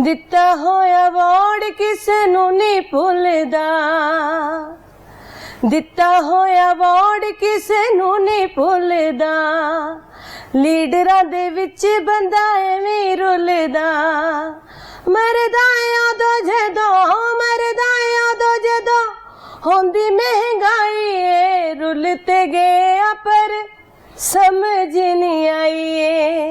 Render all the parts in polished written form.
ਦਿੱਤਾ ਹੋਇਆ ਵੋਟ ਕਿਸੇ ਨੂੰ ਨਹੀਂ ਭੁੱਲਦਾ, ਦਿੱਤਾ ਹੋਇਆ ਵੋਟ ਕਿਸੇ ਨੂੰ ਨਹੀਂ ਭੁੱਲਦਾ, ਲੀਡਰਾਂ ਦੇ ਵਿੱਚ ਬੰਦਾ ਐਵੇਂ ਰੁੱਲਦਾ, ਮਰਦਾ ਉਦੋਂ ਜਦੋਂ, ਮਰਦਾ ਉਦੋਂ ਜਦੋਂ ਹੁੰਦੀ ਮਹਿੰਗਾਈ ਏ, ਰੁੱਲ ਤੇ ਗਿਆ ਪਰ समझ नहीं आई है।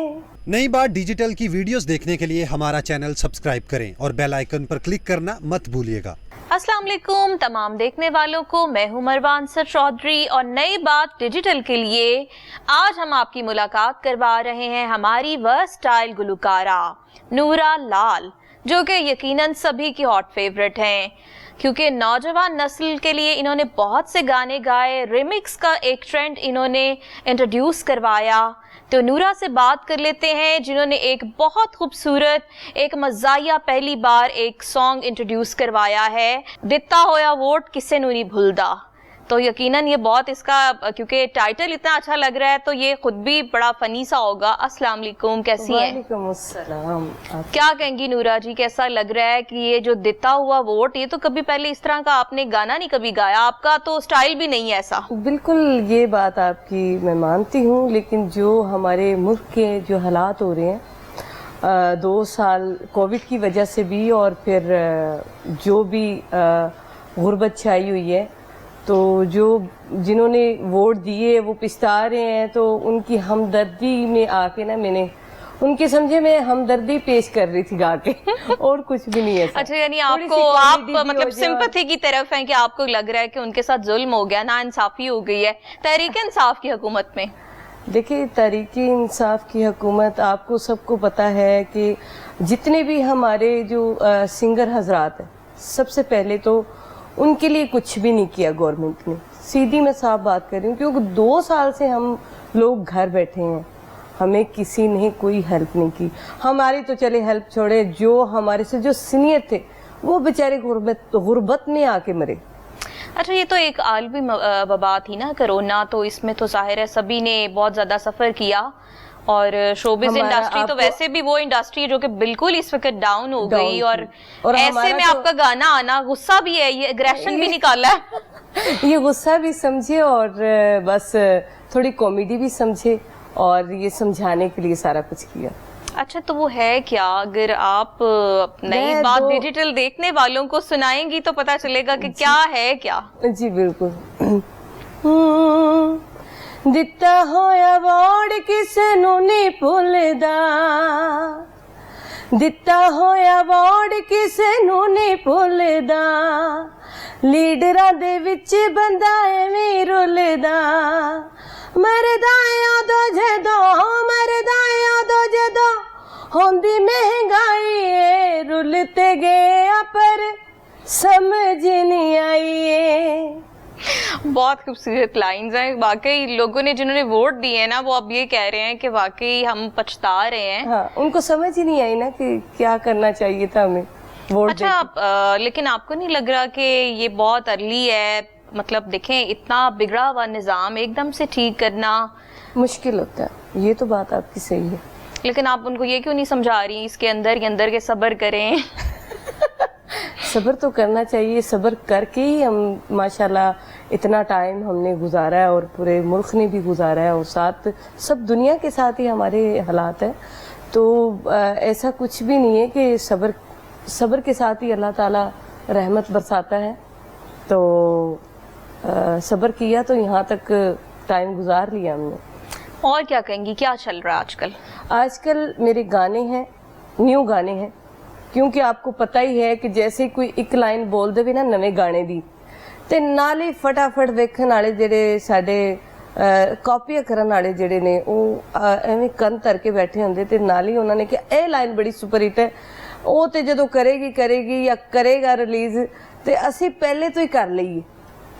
नई बार डिजिटल की वीडियोस देखने के लिए हमारा चैनल सब्सक्राइब करें और बेल आइकन पर क्लिक करना मत भूलिएगा। अस्सलाम वालेकुम तमाम देखने वालों को, मैं हूं मरवान सर चौधरी और नई बात डिजिटल के लिए आज हम आपकी मुलाकात करवा रहे हैं हमारी वर्सटाइल गुलकारा नूरा लाल, जो कि यकीनन सभी की हॉट फेवरेट हैं क्योंकि नौजवान नस्ल के लिए इन्होंने बहुत से गाने गाए, रिमिक्स का एक ट्रेंड इन्होंने इंट्रोड्यूस करवाया। तो नूरा से बात कर लेते हैं जिन्होंने एक बहुत खूबसूरत एक मज़ाहिया पहली बार एक सॉन्ग इंट्रोड्यूस करवाया है, दिता होया वोट किसे नू नहीं भुलदा। तो यकीनन ये बहुत इसका क्योंकि टाइटल इतना अच्छा लग रहा है तो ये खुद भी बड़ा फनी सा होगा। अस्सलाम वालेकुम, कैसी हैं? वालेकुम अस्सलाम। क्या कहेंगी नूरा जी, कैसा लग रहा है कि ये जो दिता हुआ वोट, ये तो कभी पहले इस तरह का आपने गाना नहीं कभी गाया, आपका तो स्टाइल भी नहीं है ऐसा। बिल्कुल ये बात आपकी मैं मानती हूँ, लेकिन जो हमारे मुल्क के जो हालात हो रहे हैं 2 साल कोविड की वजह से भी, और फिर जो भी गुर्बत छाई हुई है, तो जो जिन्होंने वोट दिए वो पछता रहे हैं, तो उनकी हमदर्दी में आके ना मैंने उनके समझे मैं हमदर्दी पेश कर रही थी गा के और कुछ भी नहीं है। अच्छा, यानी आपको आप मतलब सिंपैथी की तरफ हैं कि आपको लग रहा है कि उनके साथ जुल्म हो गया, नाइंसाफी हो गई है तहरीक इंसाफ की हुकूमत में। देखिए तहरीक इंसाफ की हुकूमत, आपको सबको पता है कि जितने भी हमारे जो सिंगर हजरात हैं, सबसे पहले तो उनके लिए कुछ भी नहीं किया गवर्नमेंट ने। सीधी मैं साफ बात कर रही हूँ, क्योंकि 2 साल से हम लोग घर बैठे हैं, हमें किसी ने कोई हेल्प नहीं की। हमारी तो चले हेल्प छोड़े, जो हमारे से जो सीनियर थे वो बेचारे गुर्बत में आके मरे। अच्छा, ये तो एक आलमी वबा थी ना कोरोना, तो इसमें तो जाहिर है सभी ने बहुत ज़्यादा सफ़र किया, और शोबिस इंडस्ट्री तो वैसे भी वो इंडस्ट्री है जो कि बिल्कुल इस वक्त डाउन हो गई, और ऐसे में आपका गाना आना, गुस्सा भी है, ये एग्रेशन भी निकाला है। ये गुस्सा भी समझे और बस थोड़ी कॉमेडी भी समझे, और ये समझाने के लिए सारा कुछ किया। अच्छा, तो वो है क्या? अगर आप नई बात डिजिटल देखने वालों को सुनाएंगी तो पता चलेगा कि क्या है क्या। जी बिल्कुल। ਦਿੱਤਾ ਹੋਇਆ ਵੋਟ ਕਿਸੇ ਨੂੰ ਨਹੀਂ ਭੁੱਲਦਾ, ਦਿੱਤਾ ਹੋਇਆ ਵੋਟ ਕਿਸੇ ਨੂੰ ਨਹੀਂ ਭੁੱਲਦਾ, ਲੀਡਰਾਂ ਦੇ ਵਿੱਚ ਬੰਦਾ ਐਵੇਂ ਰੁੱਲਦਾ, ਮਰਦਾ ਉਦੋਂ ਜਦੋਂ, ਮਰਦਾ ਉਦੋਂ ਜਦੋਂ ਹੁੰਦੀ ਮਹਿੰਗਾਈ ਏ, ਰੁੱਲ ਤੇ ਗਿਆ ਪਰ ਸਮਝ ਨਹੀਂ ਆਈ ਏ। बहुत खूबसूरत लाइंस हैं वाकई। लोगों ने जिन्होंने वोट दिए ना वो अब ये कह रहे हैं कि वाकई हम पछता रहे हैं। हाँ, उनको समझ ही नहीं आई ना कि क्या करना चाहिए था हमें वोट। अच्छा, लेकिन आपको नहीं लग रहा कि ये बहुत अर्ली है? मतलब देखें, इतना बिगड़ा हुआ निज़ाम एकदम से ठीक करना मुश्किल होता है, ये तो बात आपकी सही है, लेकिन आप उनको ये क्यों नहीं समझा रही इसके अंदर के सब्र करें? सब्र तो करना चाहिए, सब्र करके ही हम माशाल्लाह इतना टाइम हमने गुजारा है, और पूरे मुल्क ने भी गुजारा है, और साथ सब दुनिया के साथ ही हमारे हालात हैं। तो ऐसा कुछ भी नहीं है कि सब्र के साथ ही अल्लाह ताला रहमत बरसाता है। तो सब्र किया तो यहाँ तक टाइम गुजार लिया हमने। और क्या कहेंगी, क्या चल रहा है आजकल? आजकल मेरे गाने हैं, न्यू गाने हैं, क्योंकि आपको पता ही है कि जैसे कोई एक लाइन बोल देवे ना नवे गाने दी, ते नाले फटाफट वेखण वाले जेडे साडे कॉपी करन वाले जेडे ने ਉਹ ਐਵੇਂ ਕੰਨ ਧਰ ਕੇ ਬੈਠੇ ਹੁੰਦੇ, ਤੇ ਨਾਲ ਹੀ ਉਹਨਾਂ ਨੇ ਕਿ ਇਹ ਲਾਈਨ ਬੜੀ ਸੁਪਰ ਹਿੱਟ ਹੈ, ਉਹ ਤੇ ਜਦੋਂ ਕਰੇਗੀ ਜਾਂ ਕਰੇਗਾ ਰਿਲੀਜ਼ ਤੇ ਅਸੀਂ ਪਹਿਲੇ ਤੋਂ ਹੀ ਕਰ ਲਈਏ।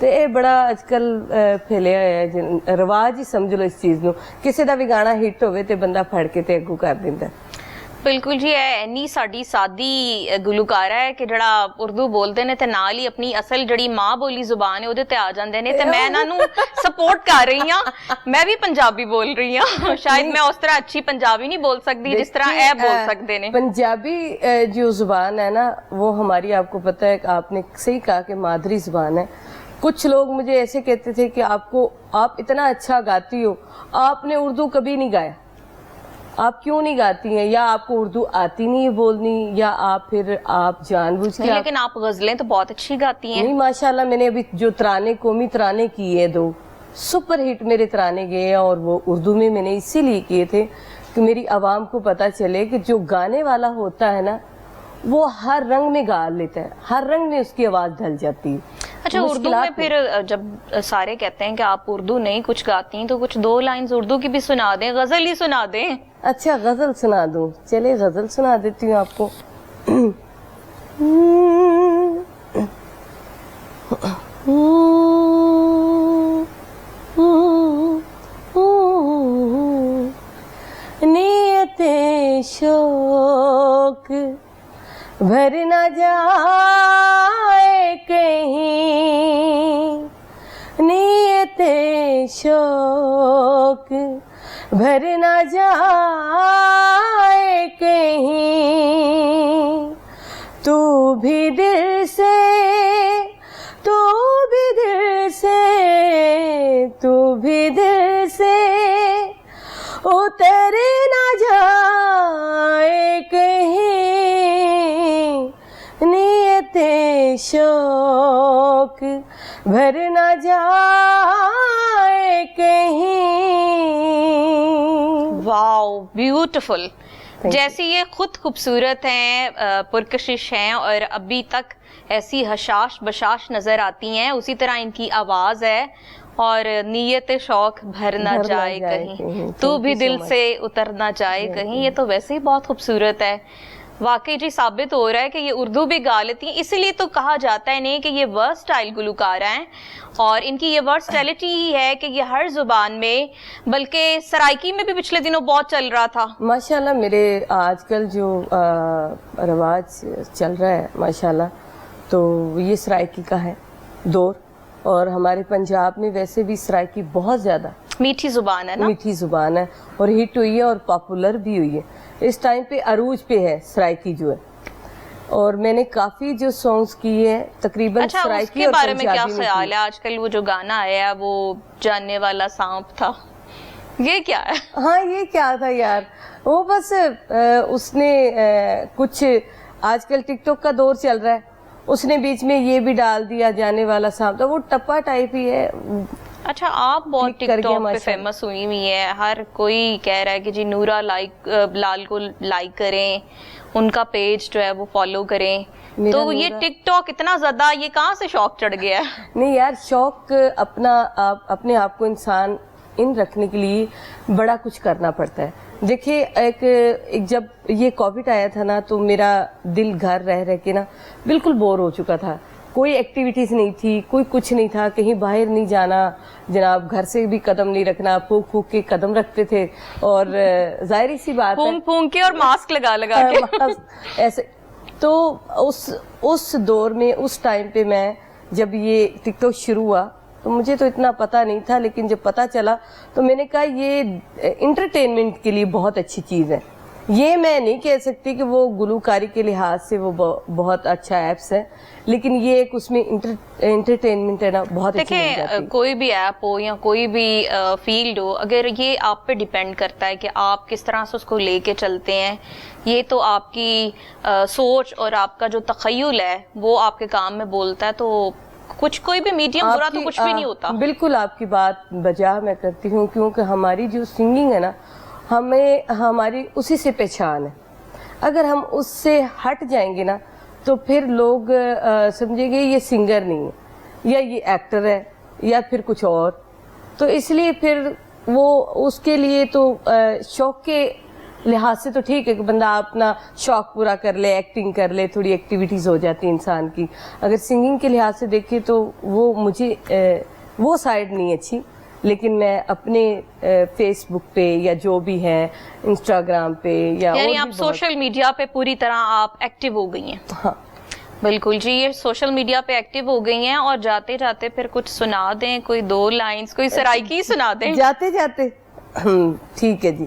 ਤੇ ਇਹ ਬੜਾ ਅੱਜਕੱਲ ਫੈਲਿਆ ਹੋਇਆ ਹੈ, ਰਿਵਾਜ ਹੀ ਸਮਝ ਲਓ ਇਸ ਚੀਜ਼ ਨੂੰ। ਕਿਸੇ ਦਾ ਵੀ ਗਾਣਾ ਹਿੱਟ ਹੋਵੇ ਤੇ ਬੰਦਾ ਫੜ ਕੇ ਤੇ ਅੱਗੂ ਕਰ ਦਿੰਦਾ। ਬਿਲਕੁਲ ਜੀ, ਇਹ ਇੰਨੀ ਸਾਡੀ ਸਾਦੀ ਗੁਲੂਕਾਰਾ ਹੈ ਕਿ ਜਿਹੜਾ ਉਰਦੂ ਬੋਲਦੇ ਨੇ ਤੇ ਨਾਲ ਹੀ ਆਪਣੀ ਅਸਲ ਜਿਹੜੀ ਮਾਂ ਬੋਲੀ ਜ਼ੁਬਾਨ ਹੈ ਉਹਦੇ ਤੇ ਆ ਜਾਂਦੇ ਨੇ, ਤੇ ਮੈਂ ਇਹਨਾਂ ਨੂੰ ਸਪੋਰਟ ਕਰ ਰਹੀ ਹਾਂ। ਮੈਂ ਵੀ ਪੰਜਾਬੀ ਬੋਲ ਰਹੀ ਹਾਂ, ਸ਼ਾयद मैं उस तरह अच्छी पंजाबी नहीं बोल सकती जिस तरह ये बोल सकते ने। पंजाबी जो जुबान है ना वो हमारी, आपको पता है, आपने सही कहा कि मादरी जुबान है। कुछ लोग मुझे ऐसे कहते थे कि आप इतना अच्छा गाती हो, आपने उर्दू कभी नहीं गाया, आप क्यों नहीं गाती हैं, या आपको उर्दू आती नहीं है बोलनी, या आप जानबूझ के। लेकिन आप गजलें तो बहुत अच्छी गाती हैं। नहीं माशाल्लाह, मैंने अभी जो तराने, कौमी तराने किए 2 सुपर हिट मेरे तराने गए हैं, और वो उर्दू में मैंने इसीलिए किए थे कि मेरी आवाम को पता चले कि जो गाने वाला होता है ना वो हर रंग में गा लेता है, हर रंग में उसकी आवाज ढल जाती है। अच्छा, उर्दू में फिर जब सारे कहते हैं कि आप उर्दू नहीं कुछ गाती तो कुछ 2 लाइन्स उर्दू की भी सुना दें, गजल ही सुना दें। अच्छा, गजल सुना दूं? चले गजल सुना देती हूँ आपको। नीयते शौक भर न जाए कहीं, नीयते शौक भर न जाए कहीं, तू भी दिल से, तू भी दिल से, तू भी दिल से उतर न जाए कहीं, नियते शौक भर न जाए कहीं। Wow, beautiful. जैसी ये खुद खूबसूरत हैं, पुरकशिश हैं और अभी तक ऐसी हशाश बशाश नजर आती हैं, उसी तरह इनकी आवाज है। और नीयत शौक भर ना जाए कहीं, तू भी दिल से उतर ना जाए कहीं, ये तो वैसे ही बहुत खूबसूरत है। वाकई जी साबित हो रहा है कि ये उर्दू भी गा लेती हैं, इसीलिए तो कहा जाता है नहीं कि ये वर्सटाइल गुलकारा हैं। और इनकी ये वर्सटैलिटी ही है कि ये हर जुबान में, बल्कि सराइकी में भी पिछले दिनों बहुत चल रहा था। माशाल्लाह, मेरे आजकल जो रवाज चल रहा है माशाल्लाह, तो ये सराइकी का है दौर, और हमारे पंजाब में वैसे भी सराइकी बहुत ज़्यादा मीठी जुबान है ना, मीठी जुबान है, और हिट हुई है और पॉपुलर भी हुई है। इस टाइम पे अरूज पे है सराइकी जो है, और मैंने काफी जो सॉन्ग्स किए हैं तकरीबन अच्छा, सराइकी उसके और बारे में क्या पंजाबी ख्याल है? आजकल वो जो गाना आया है वो जानने वाला सांप था, ये क्या है? हाँ, ये क्या था यार, वो बस उसने कुछ, आजकल टिकटॉक का दौर चल रहा है, उसने बीच में ये भी डाल दिया, जाने वाला सांप था, वो टप्पा टाइप ही है। अच्छा, आप बहुत टिकटॉक पे फेमस हुई हुई है, हर कोई कह रहा है कि जी नूरा लाल को लाइक करें, उनका पेज जो है वो फॉलो करें, तो ये टिकटॉक इतना ज्यादा, ये कहाँ से शौक चढ़ गया है? नहीं यार, शौक अपने आप को इंसान इन रखने के लिए बड़ा कुछ करना पड़ता है। देखिए, एक जब ये कोविड आया था ना, तो मेरा दिल घर रह के ना बिल्कुल बोर हो चुका था, कोई एक्टिविटीज़ नहीं थी, कोई कुछ नहीं था, कहीं बाहर नहीं जाना जनाब, घर से भी कदम नहीं रखना, फूंक फूंक के कदम रखते थे, और जाहिर सी बात है फूंक फूंक के और मास्क लगा के ऐसे। तो उस दौर में, उस टाइम पे मैं, जब ये टिकटॉक शुरू हुआ तो मुझे तो इतना पता नहीं था, लेकिन जब पता चला तो मैंने कहा ये इंटरटेनमेंट के लिए बहुत अच्छी चीज़ है। ये मैं नहीं कह सकती कि वो गुलूकारी के लिहाज से वो बहुत अच्छा ऐप्स है, लेकिन ये एक उसमें इंटरटेनमेंट है ना, बहुत अच्छी मिल जाती है। कोई भी ऐप हो या कोई भी फील्ड हो, अगर ये आप पे डिपेंड करता है कि आप किस तरह से उसको लेके चलते हैं, ये तो आपकी सोच और आपका जो तखय्युल है वो आपके काम में बोलता है, तो कुछ कोई भी मीडियम बुरा तो कुछ भी नहीं होता। बिल्कुल आपकी बात बजा मैं करती हूँ, क्योंकि हमारी जो सिंगिंग है ना, हमें हमारी उसी से पहचान है। अगर हम उससे हट जाएंगे ना तो फिर लोग समझेंगे ये सिंगर नहीं है, या ये एक्टर है, या फिर कुछ और। तो इसलिए फिर वो उसके लिए तो शौक के लिहाज से तो ठीक है कि बंदा अपना शौक पूरा कर ले, एक्टिंग कर ले, थोड़ी एक्टिविटीज़ हो जाती है इंसान की। अगर सिंगिंग के लिहाज से देखें तो वो मुझे वो साइड नहीं अच्छी, لیکن میں اپنے فیس بک پہ یا جو بھی ہے انسٹاگرام پہ یا یعنی آپ سوشل میڈیا پہ پوری طرح آپ ایکٹیو ہو گئی ہیں؟ ہاں بالکل جی، یہ سوشل میڈیا پہ ایکٹیو ہو گئی ہیں، اور جاتے جاتے پھر کچھ سنا دیں، کوئی 2 لائنز، کوئی سرائکی سنا دیں جاتے جاتے. ٹھیک ہے جی.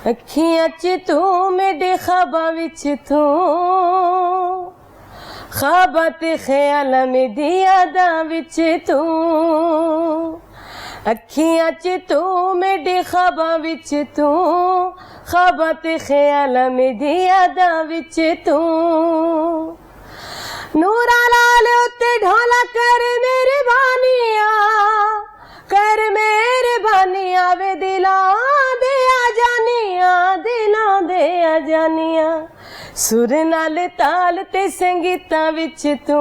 اکھیاں چ تو میرے خواباں وچ تو، خواباں تے خیالاں میری یاداں وچ تو، اکھیاں چ تو میرے خواباں وچ تو، خواباں تے خیالاں میری یاداں وچ تو، نورا لال اتے ڈھولا کر میرے بانیاں، کر میرے بانیاں وے دلاں دے آ جانیاں، دلاں دے آ جانیاں، سر نال تال تے سنگیتاں وچ تو،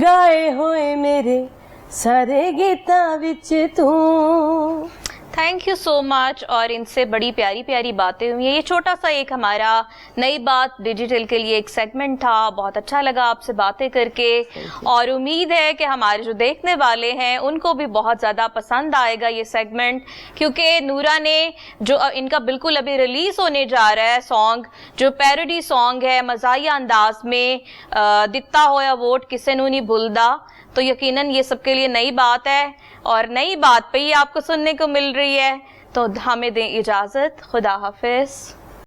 گائے ہوئے میرے سارے گیتاں وچ تو. تھینک یو سو مچ. اور ان سے بڑی پیاری پیاری باتیں ہوئی ہیں. یہ چھوٹا سا ایک ہمارا نئی بات ڈیجیٹل کے لیے ایک سیگمنٹ تھا. بہت اچھا لگا آپ سے باتیں کر کے، اور امید ہے کہ ہمارے جو دیکھنے والے ہیں ان کو بھی بہت زیادہ پسند آئے گا یہ سیگمنٹ، کیونکہ نورا نے جو ان کا بالکل ابھی ریلیز ہونے جا رہا ہے سانگ، جو پیروڈی سانگ ہے مزاحیہ انداز میں، دتا ہویا ووٹ کسے نوں نہیں بھولدا، تو یقیناً یہ سب کے لیے نئی بات ہے، اور نئی بات پہ ہی آپ کو سننے کو مل رہی ہے. تو ہمیں دیں اجازت. خدا حافظ.